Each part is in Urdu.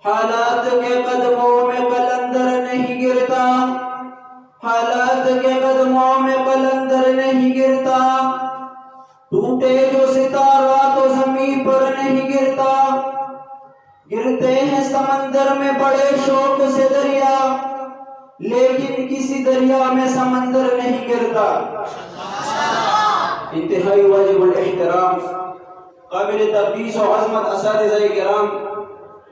حالات کے قدموں میں قلندر نہیں گرتا، حالات کے قدموں میں قلندر نہیں گرتا، ٹوٹے جو ستارہ تو زمین پر نہیں گرتا، گرتے ہیں سمندر میں بڑے شوق سے دریا، لیکن کسی دریا میں سمندر نہیں گرتا۔ انتہائی واجب الاحترام قابل تقدیس و عظمت اساتذہ کرام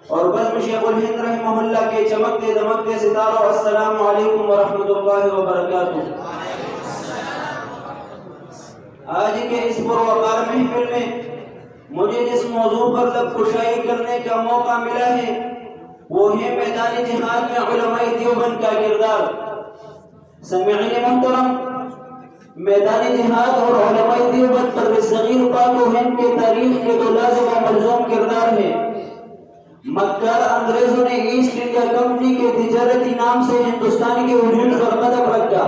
اور بزم شیخ الہند رحمہ اللہ کے چمکتے دمکتے ستاروں، السلام علیکم ورحمۃ اللہ وبرکاتہ۔ آج کے اس پروقار محفل میں مجھے جس موضوع پر لب کشائی کرنے کا موقع ملا ہے وہ ہے میدان جہاد میں علماء دیوبند کا کردار۔ سامعین محترم، میدان جہاد اور علماء دیوبند پر صغیر پاک و ہند کے تاریخ کے دو لازم و ملزوم کردار ہیں۔ مکار انگریزوں نے ایسٹ انڈیا کمپنی کے تجارتی نام سے ہندوستان کے وجود پر قدم رکھا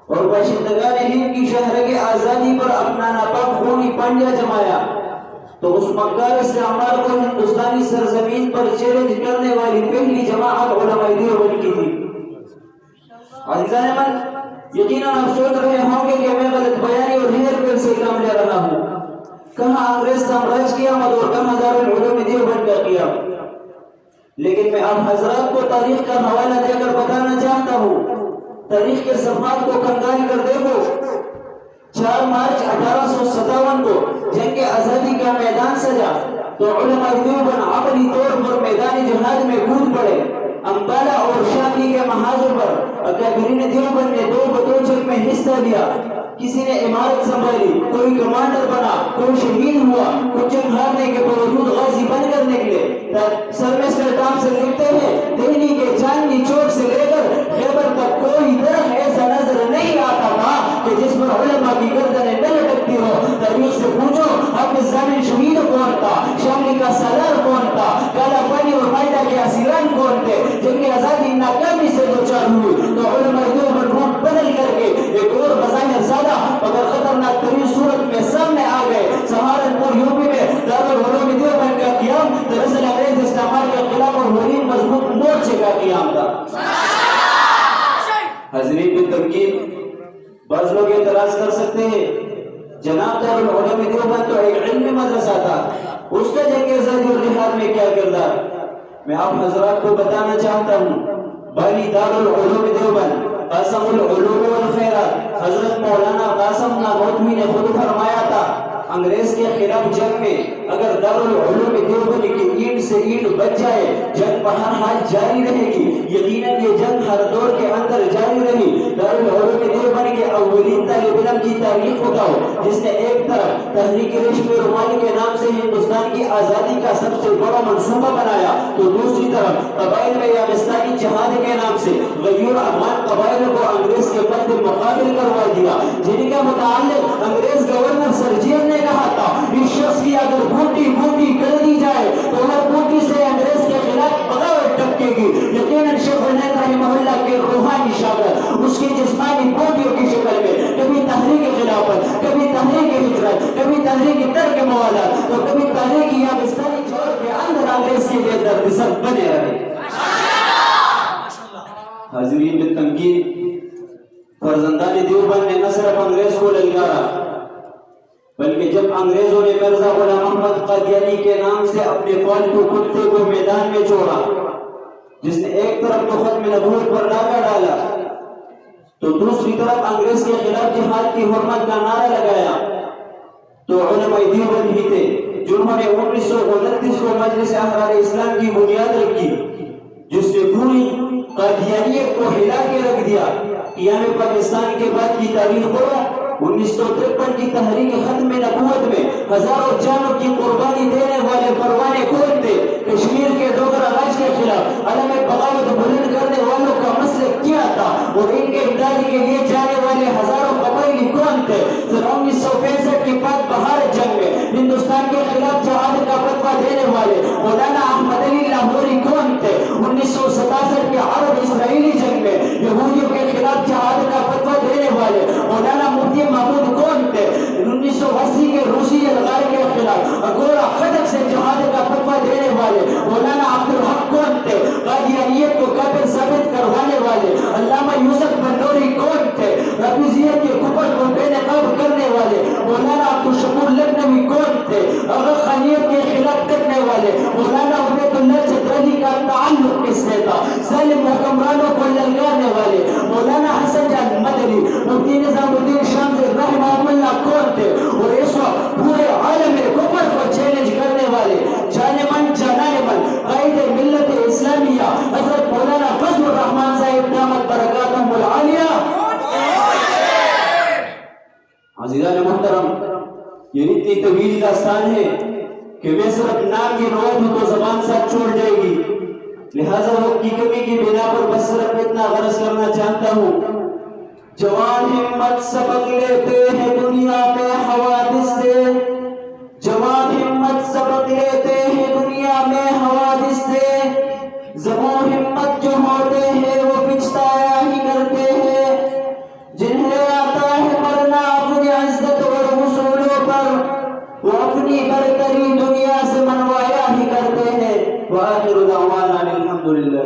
اور باشندگان ہند کی شہرگ آزادی پر اپنا ناپاک خونی پنجہ جمایا، تو اس مکار استعمار کو ہندوستانی سرزمین پر چیلنج کرنے والی پہلی جماعت علماء دیوبند کی تھی۔ عزیزان من، یقیناً آپ سوچ رہے ہوں گے کہ میں غلط بیانی اور ہیر پھیر سے کام لے رہا ہوں، کہاں انگریز سامراج قیامت اور کہاں دارالعلوم دیوبند کا قیام۔ لیکن میں آپ حضرات کو تاریخ کا حوالہ دے کر بتانا چاہتا ہوں، تاریخ کے صفحات کو کنگال کر دیکھو۔ 4 مارچ 1857 کو جنگ آزادی کا میدان سجا تو علماء دیوبند عقلی طور پر میدان جہاد میں کود پڑے۔ امبالہ اور شامی کے محاذ پر اکابرین دیوبند نے 2 بدوچک میں حصہ لیا، کسی نے عمارت سنبھالی، کوئی کمانڈر بنا، کوئی شہید ہوا، کچھ جنگ ہارنے کے باوجود غازی بن کر نکلے۔ سر مسٹر ٹامسن لکھتے ہیں دہلی کے چاندنی چوک سے لے کر خیبر تک کوئی درخت ایسا نظر نہیں آتا تھا کہ جس پر علماء کی گردنیں نہ لٹکتی ہو۔ تاریخ سے پوچھو حافظ زامن شہید کون تھا، شاملی کا سالار کون تھا، کالا پانی اور مائدہ کے اسیران کون تھے۔ جنگ آزادی ناکامی سے دوچار ہوئی تو علماء دیوبند روٹ بدل کر کے ایک اور بظاہر سادہ مگر خطرناک ترین صورت میں سامنے آ گئے۔ سہارنپور یوپی میں دارالعلوم دیوبند کا قیام دراصل انگریز استعمار کے خلاف اور مہین مضبوط مورچے کا قیام تھا۔ حضرین کی تنقید، بعض لوگ اعتراض کر سکتے ہیں جناب دارالعلوم دیوبند تو ایک علمی مدرسہ تھا، اس کا جنگ آزادی اور جہاد میں کیا کردار؟ میں آپ حضرات کو بتانا چاہتا ہوں، بانی دارالعلوم دیوبند قاسم العلوم والخیرات حضرت مولانا قاسم نانوتوی نے خود فرمایا تھا انگریز کے خلاف جنگ میں اگر دارالعلوم دیوبند کی اینٹ سے اینٹ بچ جائے جنگ بہرحال جاری رہے گی۔ یقیناً یہ جنگ ہر دور کے اندر جاری رہی۔ دارالعلوم دیوبند کے اولین طالب علم کی تاریخ اٹھاؤ جس نے ایک طرف تحریک ریشم رومانی کے نام سے ہندوستان کی آزادی کا سب سے بڑا منصوبہ بنایا تو دوسری طرف قبائل میں یاغستانی جہاد کے نام سے غیور افغان قبائل کو انگریز کے قد مقابل کروا دیا، جن کا متعلق انگریز گورنر سرجیل نے کہا تھا اس شخص کی اگر بوٹی بوٹی کر دی جائے تو ہر بوٹی سے انگریز کے خلاف بغاوت ٹپکے گی۔ یقیناً شیخ الہند رحمہ اللہ کے روحانی شاگرد اس کی جسمانی بوٹیوں کی شکل میں کبھی تحریک خلافت، کبھی تحریک ہجرت، کبھی تحریک ترک موالات تو کبھی تحریک یاغستانی جوڑ کے اندر انگریز کے لیے درد سر بنے رہے۔ حاضرین میں تنقید، فرزندان دیوبند نے نہ صرف انگریز کو للکارا بلکہ جب انگریزوں نے مرزا غلام محمد قادیانی کے نام سے اپنے پالتو کتے کو میدان میں چھوڑا جس نے ایک طرف تو ختم نبوت پر ڈاکہ ڈالا تو دوسری طرف انگریز کے خلاف جہاد کی حرمت کا نعرہ لگایا، تو علماء دیوبند ہی تھے جنہوں نے 1929 کو مجلس احرار اسلام کی بنیاد رکھی جس نے پوری قادیانیت کو ہلا کے رکھ دیا۔ قیام پاکستان کے بعد کی تاریخ پڑھو، 1953 کی تحریک ختم نبوت میں ہزاروں جانوں کی قربانی دینے والے پروانے کون تھے؟ کشمیر کے ڈوگرا راج کے خلاف علم بغاوت بلند کرنے والوں کا مسلک کیا تھا اور ان کے امداد کے لیے جانے والے ہزاروں قبائلی کون تھے؟ 1965 کی بعد بہار جنگ میں ہندوستان کے خلاف جہاد کا فتویٰ دینے والے مولانا احمد علی لاہوری کون تھے؟ 1967 کے عرب اسرائیلی جنگ میں یہودیوں کے خلاف جہاد کا فتویٰ دینے والے مولانا مفتی محمود کون تھے؟ 1980 کے روسی الغار کے خلاف اگورا خطک سے جہاد کا فتویٰ دینے والے مولانا عبدالحق حکمرانوں کو للکارنے والے مولانا حسن جان مدنی مفتی نظام الدین شامزی رحمہ اللہ کون تھے؟ اور اس وقت پورے عالم کفر کو چیلنج کرنے والے جانے من جانانے من قائد ملت اسلامیہ حضرت مولانا فضل الرحمان صاحب دامت برکاتہم العالیہ۔ عزیزان محترم، یہ اتنی طویل داستان ہے کہ میں صرف نام کی روح ہوں تو زبان ساتھ چھوڑ جائے گی، لہذا وقت کی کمی کی بنا پر بس صرف اتنا غرض کرنا چاہتا ہوں۔ جوان ہمت سبق لیتے ہیں دنیا میں حوادث سے، جوان ہمت سبق لیتے ہیں دنیا میں حوادث سے، زبوں ہمت جو ہوتے ہیں وہ پچھتایا ہی کرتے ہیں، جنہیں آتا ہے مرنا اپنی عزت اور اصولوں پر، وہ اپنی برتری دنیا سے منوایا ہی کرتے ہیں۔ وآخر دعوانا الحمدللہ۔